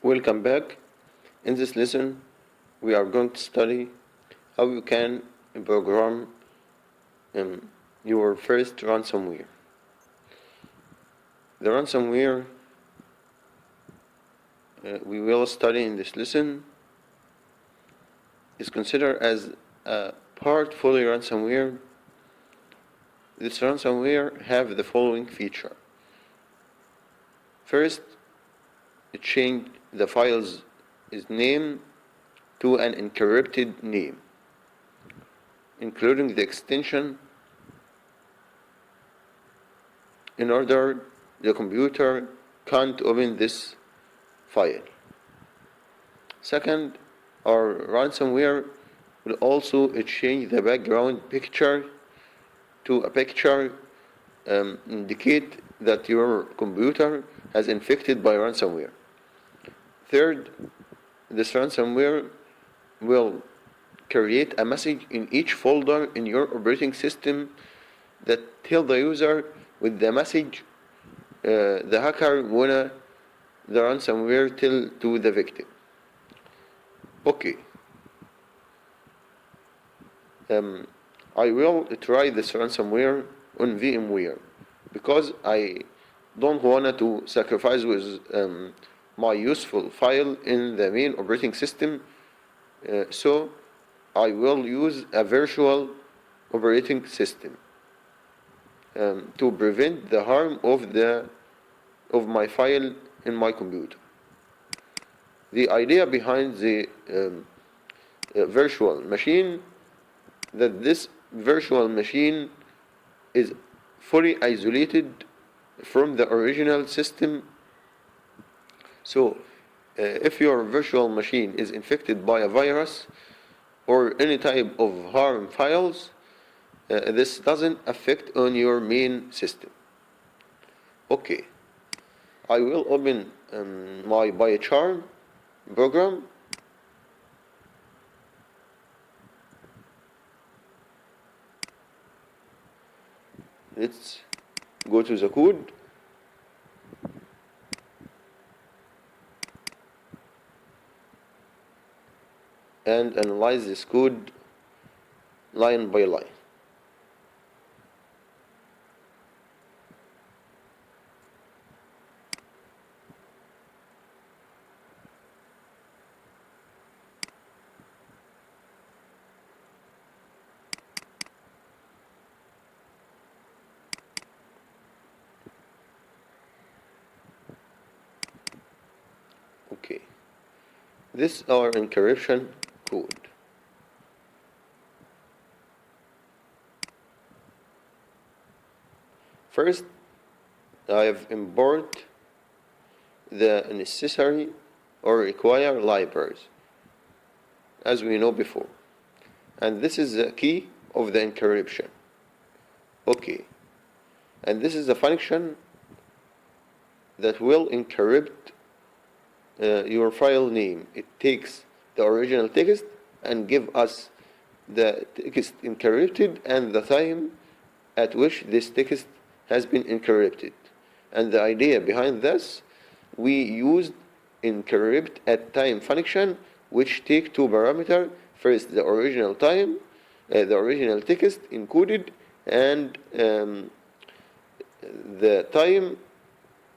Welcome back. In this lesson, we are going to study how you can program your first ransomware. The ransomware we will study in this lesson is considered as a part fully ransomware. This ransomware have the following feature. First, it changed the file's name to an encrypted name, including the extension, in order the computer can't open this file. Second, our ransomware will also change the background picture to a picture indicate that your computer has infected by ransomware. Third, this ransomware will create a message in each folder in your operating system that tell the user with the message the hacker wanna the ransomware tell to the victim. Okay. I will try this ransomware on VMware because I don't want to sacrifice with my useful file in the main operating system, so I will use a virtual operating system to prevent the harm of my file in my computer. The idea behind the virtual machine that this virtual machine is fully isolated from the original system. So if your virtual machine is infected by a virus or any type of harm files, this doesn't affect on your main system. Okay, I will open my biochar program. Let's go to the code. And analyze this code line by line. Okay, this is our encryption code. First, I have import the necessary or required libraries, as we know before. And this is the key of the encryption. Okay, and this is the function that will encrypt your file name. It takes the original text and give us the text encrypted and the time at which this text has been encrypted. And the idea behind this, we used encrypt at time function, which take two parameters. First, the original time, the original text encoded, and the time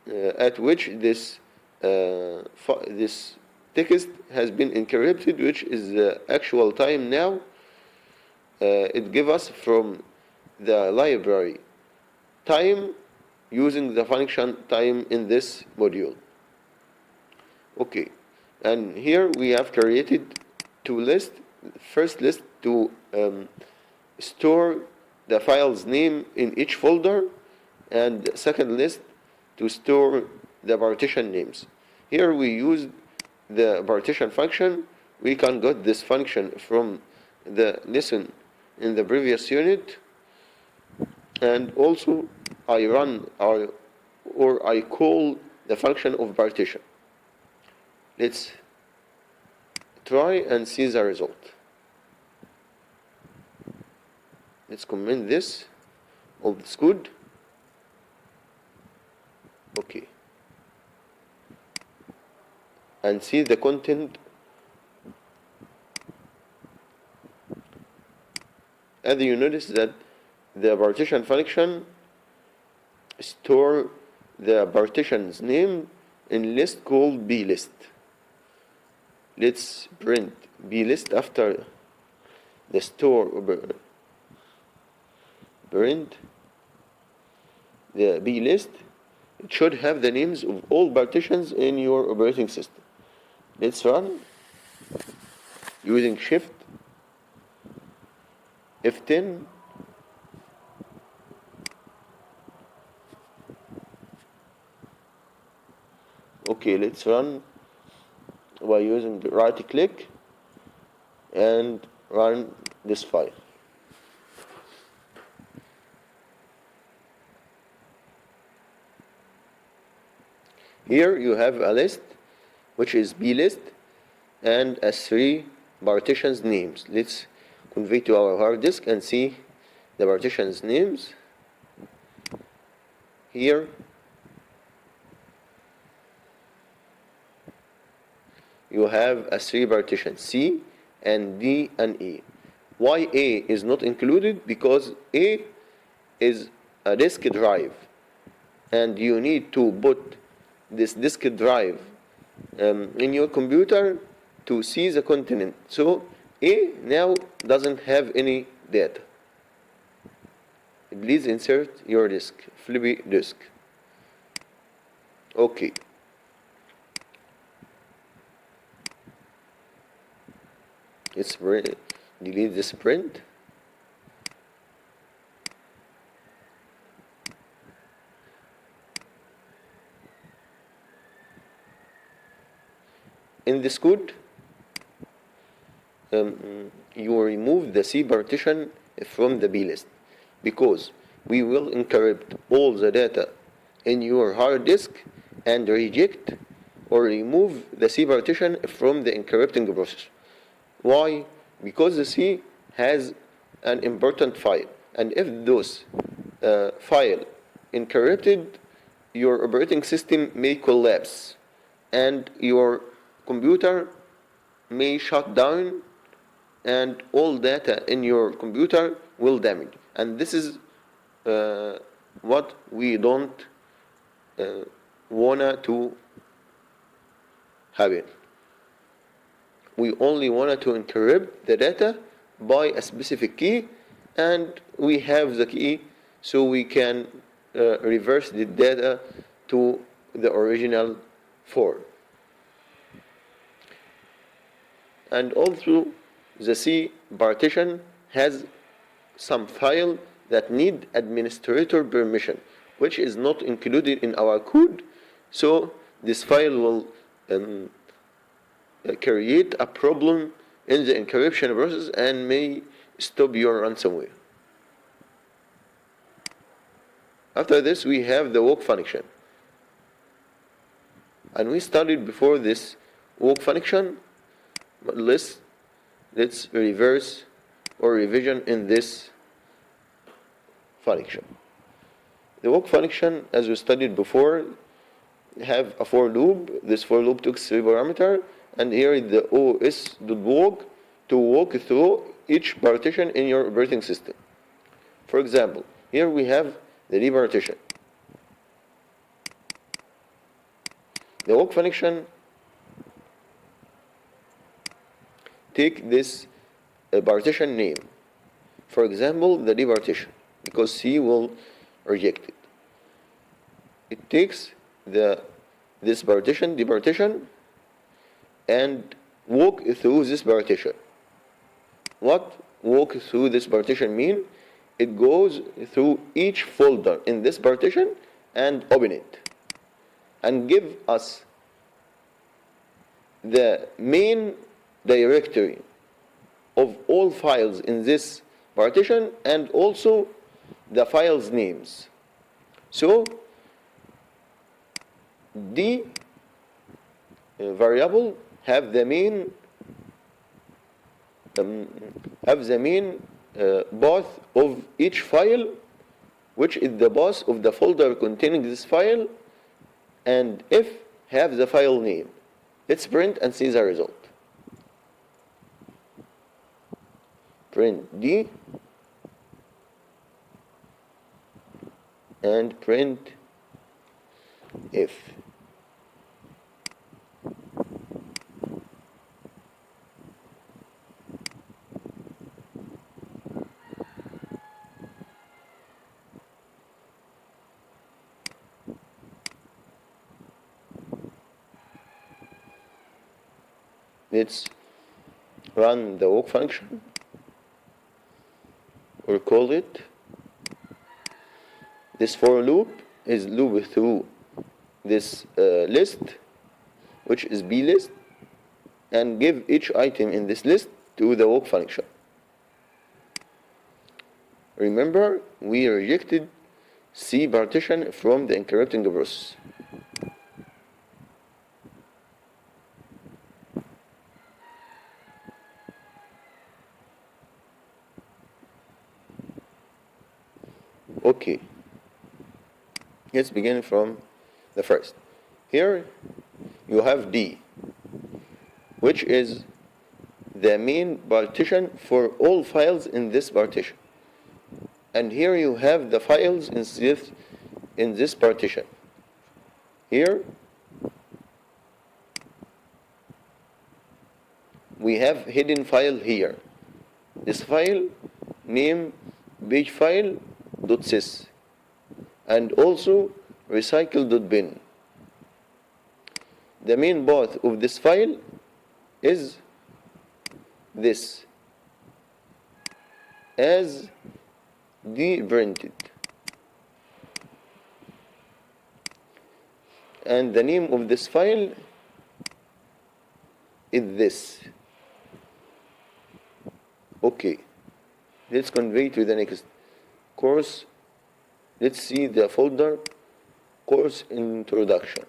at which this text has been encrypted, which is the actual time now. It gives us from the library time using the function time in this module. Okay, and here we have created two lists. First list to store the file's name in each folder, and second list to store the partition names. Here we use the partition function. We can get this function from the lesson in the previous unit, and also I run or I call the function of partition. Let's try and see the result. Let's comment this. All this good. Okay. and see the content. As you notice that the partition function store the partition's name in list called blist. Let's print blist after the store print the blist. It should have the names of all partitions in your operating system. Let's run using Shift F10. Okay, let's run by using the right click and run this file. Here you have a list which is blist and as 3 partitions names. Let's convey to our hard disk and see the partitions names. Here you have a 3 partitions, C and D and E. Why A is not included? Because A is a disk drive and you need to put this disk drive in your computer to see the content. So A now doesn't have any data. Please insert your disk, floppy disk. Okay. Let's delete this print. In this code, you remove the C partition from the B list because we will encrypt all the data in your hard disk and reject or remove the C partition from the encrypting process. Why? Because the C has an important file, and if those file encrypted, your operating system may collapse and your computer may shut down and all data in your computer will damage. And this is what we don't wanna to happen. We only wanted to encrypt the data by a specific key, and we have the key so we can reverse the data to the original form. And also the C partition has some file that need administrator permission, which is not included in our code. So this file will create a problem in the encryption process and may stop your ransomware. After this, we have the walk function. And we studied before this walk function, but let's reverse or revision in this function. The walk function, as we studied before, have a for loop. This for loop takes 3 parameters, and here is the os.walk to walk through each partition in your operating system. For example, here we have the D partition. The walk function take this partition name. For example, the D partition, because C will reject it. It takes this partition, D partition, and walk through this partition. What walk through this partition mean? It goes through each folder in this partition and open it and give us the main directory of all files in this partition and also the files names. So the variable have the main path of each file, which is the path of the folder containing this file, and if have the file name. Let's print and see the result. Print D and print F. Let's run the walk function, or call it. This for loop is loop through this list, which is B list, and give each item in this list to the walk function. Remember, we rejected C partition from the encrypting process. Okay, let's begin from the first. Here you have D, which is the main partition for all files in this partition. And here you have the files in this partition. Here we have hidden file here. This file name pagefile.sys and also recycle.bin. The main path of this file is this, as dprinted, and the name of this file is this. Okay, let's convey to the next course. Let's see the folder course introduction.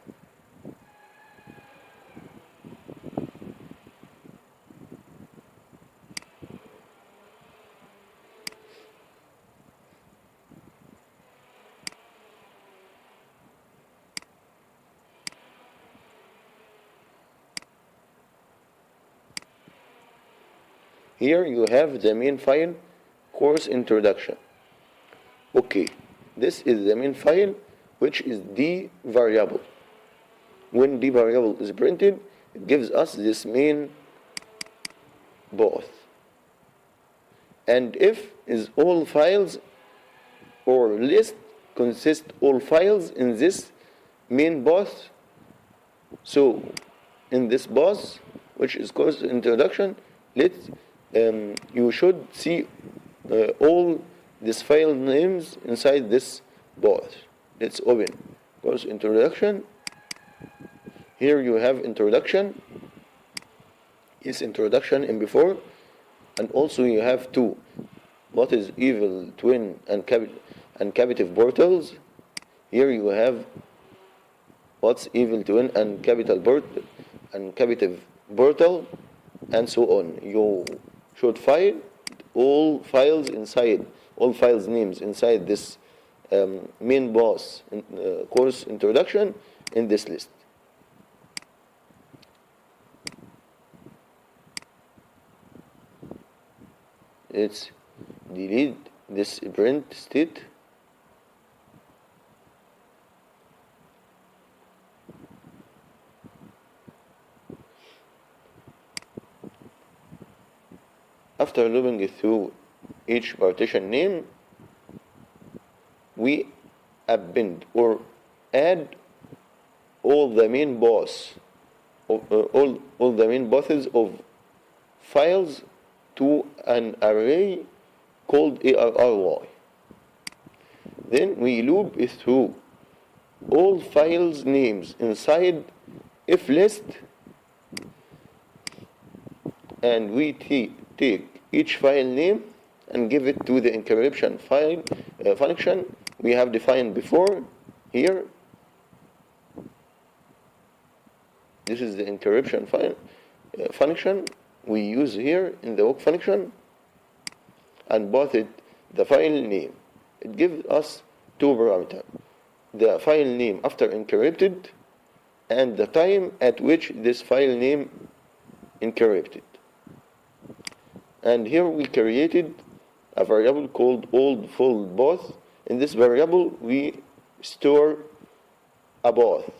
Here you have the main file course introduction. Okay, this is the main file, which is D variable. When D variable is printed, it gives us this main path. And if is all files or list consist all files in this main path. So in this path, which is course introduction, you should see all these file names inside this path. Let's open course introduction. Here you have introduction. Yes, introduction in before, and also you have two. What is evil twin and captive portals? Here you have what's evil twin and captive portal, and so on. You should find all files names inside this main path course introduction in this list. Let's delete this print state. After looping through each partition name, we append or add all the main paths of files to an array called array. Then we loop through all files names inside if list, and we take each file name and give it to the encryption file function we have defined before here. This is the encryption file function we use here in the walk function, and both the file name. It gives us two parameters: the file name after encrypted and the time at which this file name encrypted. And here we created a variable called old full path. In this variable we store a path.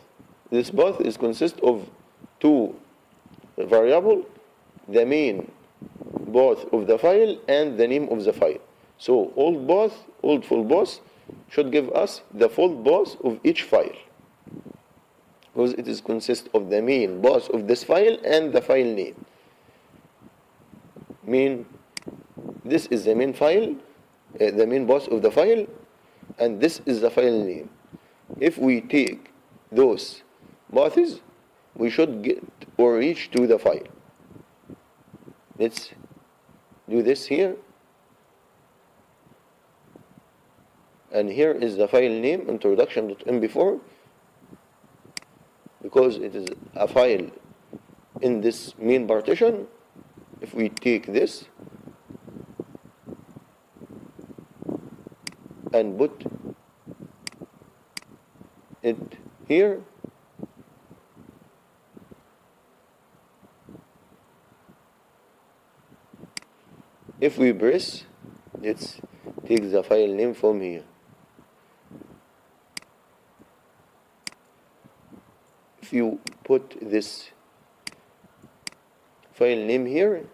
This path is consist of two variables, the main path of the file and the name of the file. So old full path should give us the full path of each file, because it is consist of the main path of this file and the file name. This is the main file, the main path of the file, and this is the file name. If we take those paths, we should get or reach to the file. Let's do this here. And here is the file name, introduction.mp4, because it is a file in this main partition. If we take this and put it here, if we press, let's take the file name from here. If you put this file name here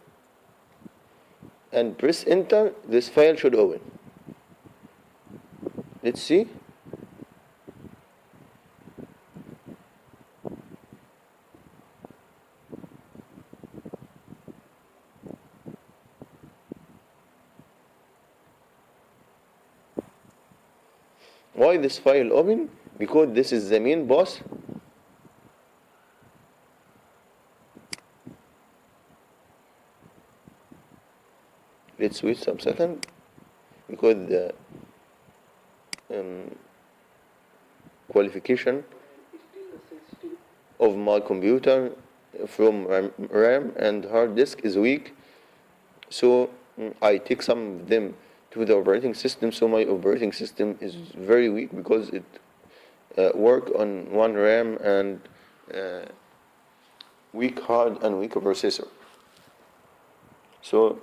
and press enter, this file should open. Let's see. Why this file open? Because this is the main path. Let's wait some second, because the qualification of my computer from RAM and hard disk is weak, so I take some of them to the operating system. So my operating system is very weak because it work on one RAM and weak hard and weak processor. So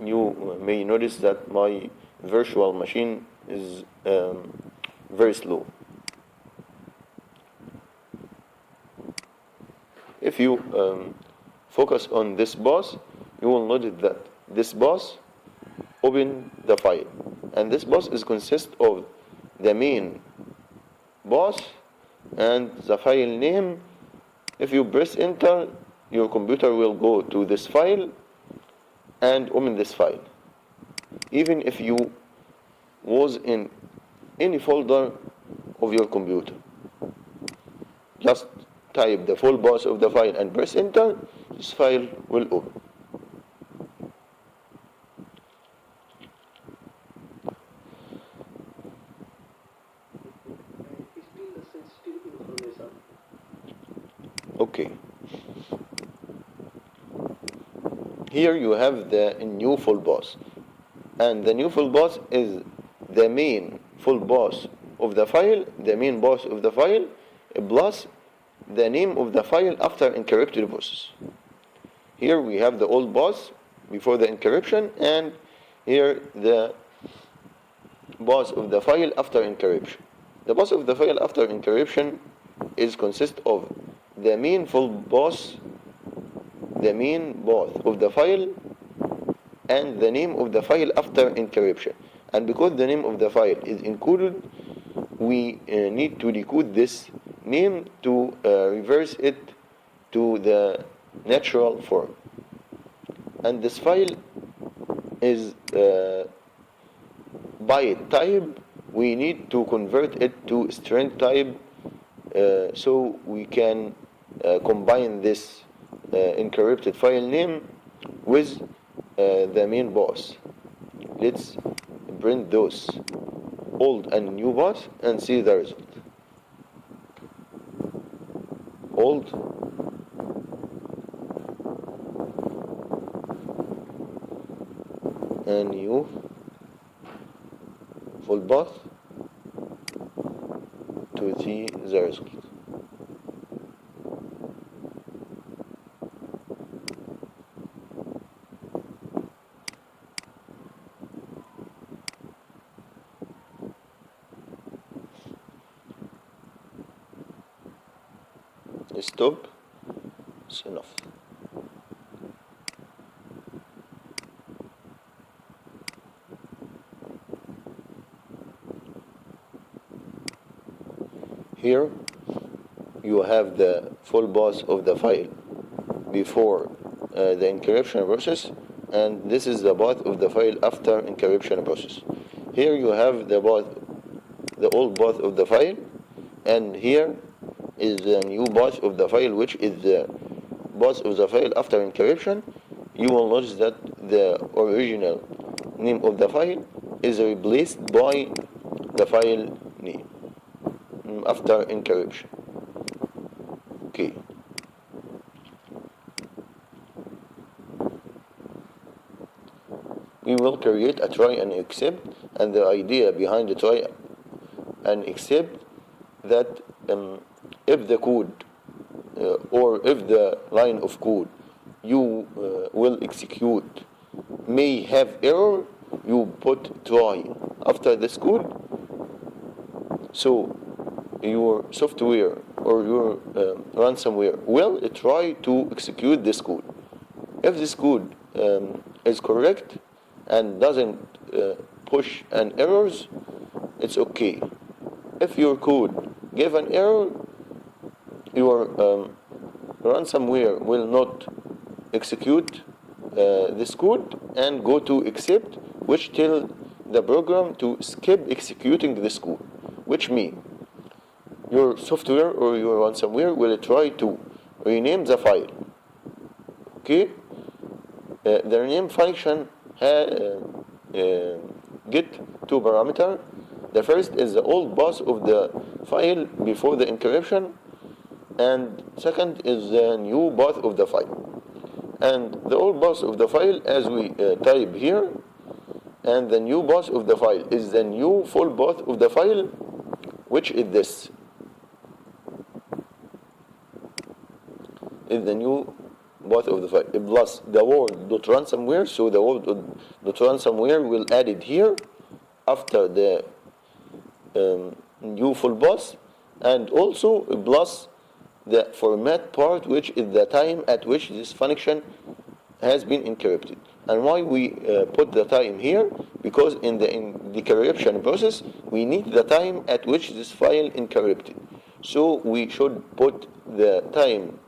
you may notice that my virtual machine is very slow. If you focus on this path, you will notice that this path open the file, and this path is consist of the main path and the file name. If you press enter, your computer will go to this file and open this file. Even if you was in any folder of your computer, just type the full path of the file and press enter, this file will open. Okay. Here you have the new full path, and the new full path is the main full path of the file, the main path of the file, plus the name of the file after encrypted process. Here we have the old path before the encryption, and here the path of the file after encryption. The path of the file after encryption is consist of the main full path, the main path of the file, and the name of the file after encryption. And because the name of the file is encoded, we need to decode this name to reverse it to the natural form. And this file is byte type. We need to convert it to string type, so we can combine this encrypted file name with the main path. Let's print those old and new path and see the result. Old and new full path to see the result. stop. It's enough. Here you have the full path of the file before the encryption process, and this is the path of the file after encryption process. Here you have the old path of the file, and here is the new path of the file, which is the path of the file after encryption. You will notice that the original name of the file is replaced by the file name after encryption. Okay. We will create a try and except, and the idea behind the try and except that if the code or if the line of code you will execute may have error, you put try after this code, so your software or your ransomware will try to execute this code. If this code is correct and doesn't push an errors, it's okay. If your code give an error, your ransomware will not execute this code and go to except, which tell the program to skip executing this code, which means your software or your ransomware will try to rename the file. Okay? The rename function get two parameters. The first is the old path of the file before the encryption, and second is the new path of the file. And the old path of the file, as we type here, and the new path of the file is the new full path of the file, which is this. Is the new path of the file plus the word .ransomware, so the word .ransomware will add it here after the new full path, and also plus the format part, which is the time at which this function has been encrypted. And why we put the time here? Because in the decryption process we need the time at which this file encrypted, so we should put the time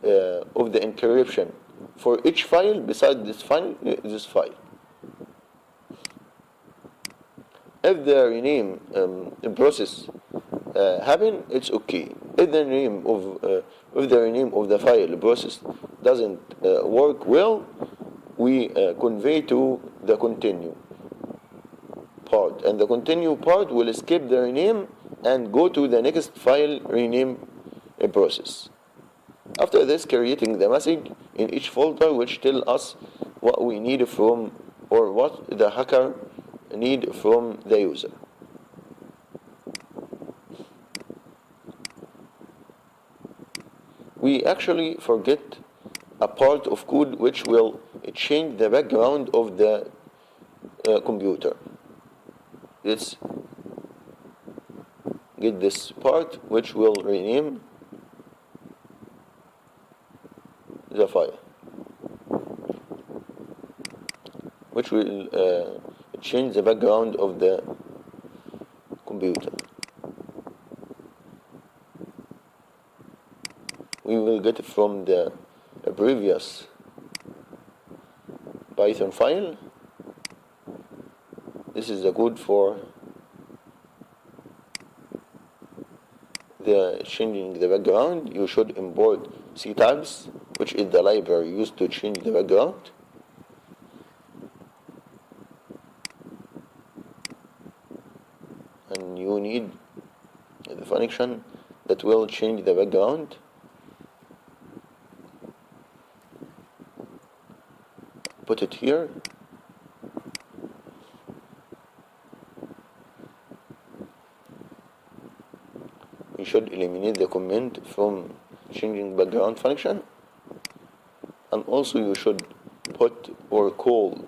of the encryption for each file beside this file. If the rename process happen, it's okay. If the rename of the file process doesn't work well, we convey to the continue part, and the continue part will skip the rename and go to the next file rename process. After this, creating the message in each folder which tell us what we need from, or what the hacker need from the user. We actually forget a part of code which will change the background of the computer. Let's get this part which will rename the file, which will change the background of the computer. We will get it from the previous Python file. This is the code for the changing the background. You should import ctabs, which is the library used to change the background. And you need the function that will change the background. Put it here. We should eliminate the comment from changing background function, and also you should put or call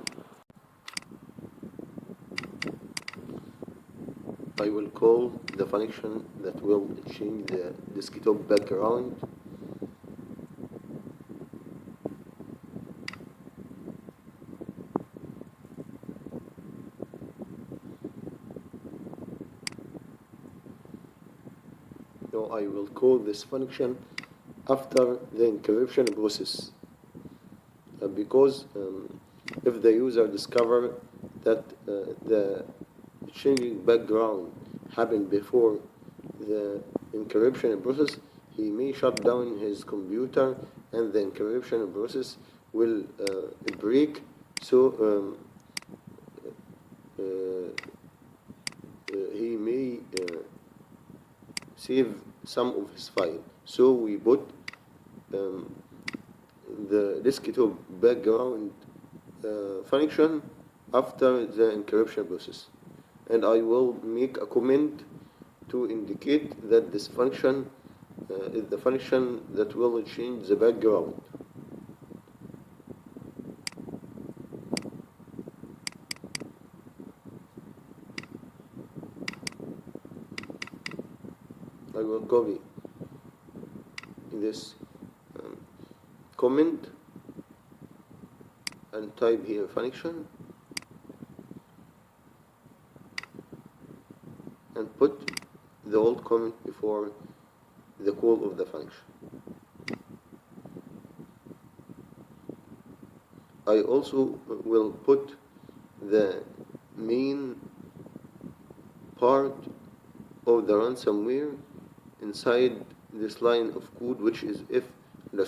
I will call the function that will change the desktop background. So I will call this function after the encryption process, because if the user discover that the changing background happened before the encryption process, he may shut down his computer and the encryption process will break. So he may save some of his file. So we put the desktop background function after the encryption process, and I will make a comment to indicate that this function is the function that will change the background. I will copy this comment and type here function and put the old comment before the call of the function. I also will put the main part of the ransomware inside this line of code, which is if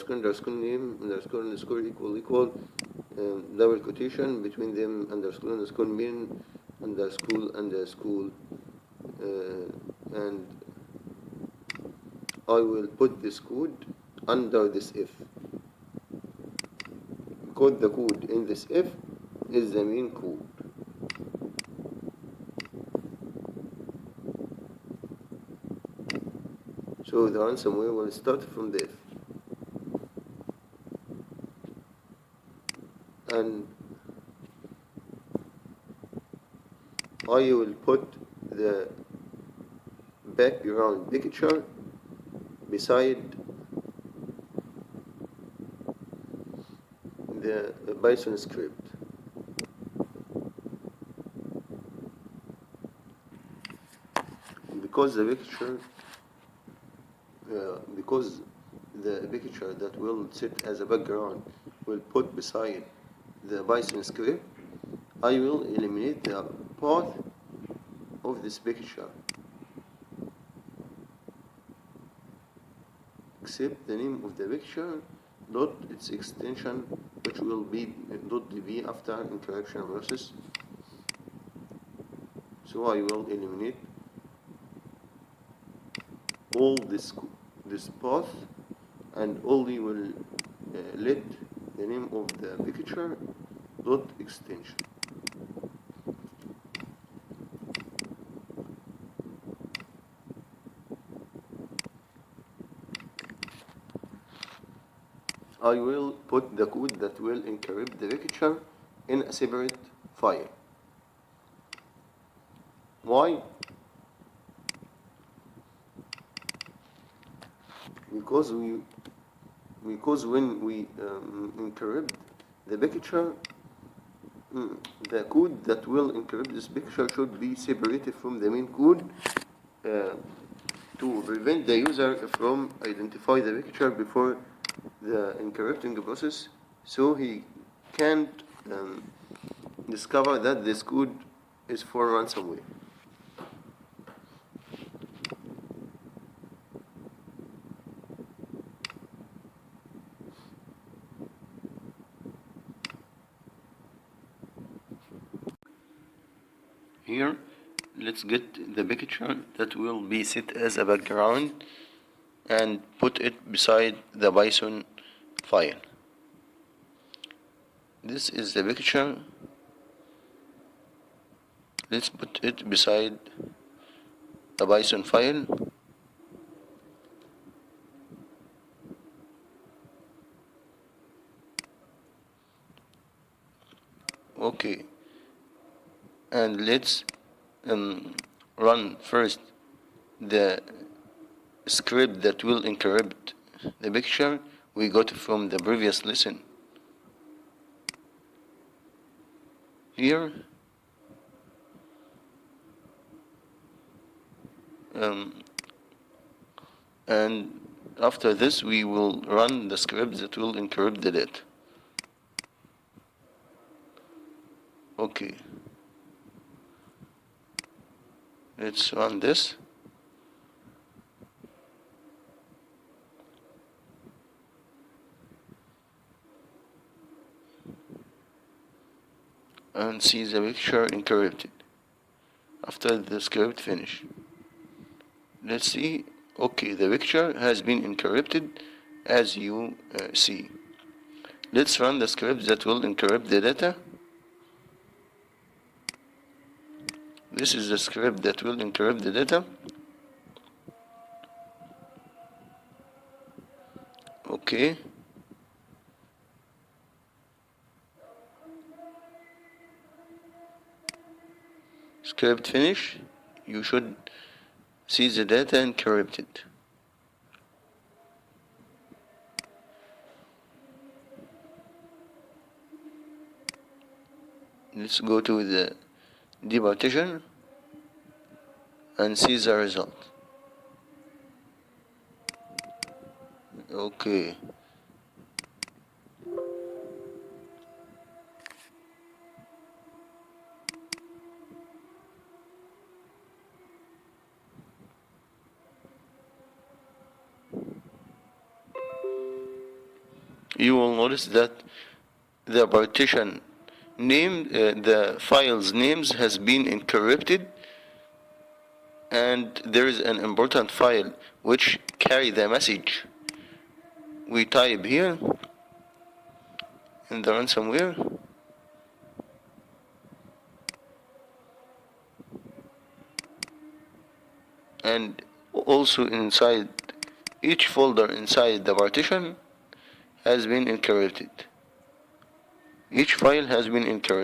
underscore name underscore equal double quotation between them underscore main underscore and I will put this code under this if, because the code in this if is the main code. So the ransomware will start from the if, and I will put the background picture beside the Python script. Because the picture that will sit as a background will put beside the Python script, I will eliminate the path of this picture, except the name of the picture dot its extension, which will be .db after encryption process. So I will eliminate all this path and only will let the name of the picture dot extension. I will put the code that will encrypt the picture in a separate file. Why? Because when we encrypt the picture, the code that will encrypt this picture should be separated from the main code to prevent the user from identify the picture before the encrypting process, so he can't discover that this code is for ransomware. Here, let's get the picture that will be set as a background and put it beside the Python file. This is the picture. Let's put it beside the Python file. Okay, and let's run first the script that will encrypt the picture we got from the previous lesson. Here, and after this we will run the script that will encrypt the data. Okay, let's run this. And see the picture encrypted after the script finish. Let's see. Okay, the picture has been encrypted as you see. Let's run the script that will encrypt the data. This is the script that will encrypt the data. Okay. Script finish. You should see the data encrypted. Let's go to the departition and see the result. Okay. You will notice that the partition name, the file's names has been encrypted, and there is an important file which carry the message we type here in the ransomware. And also inside each folder inside the partition has been encrypted. Each file has been encrypted.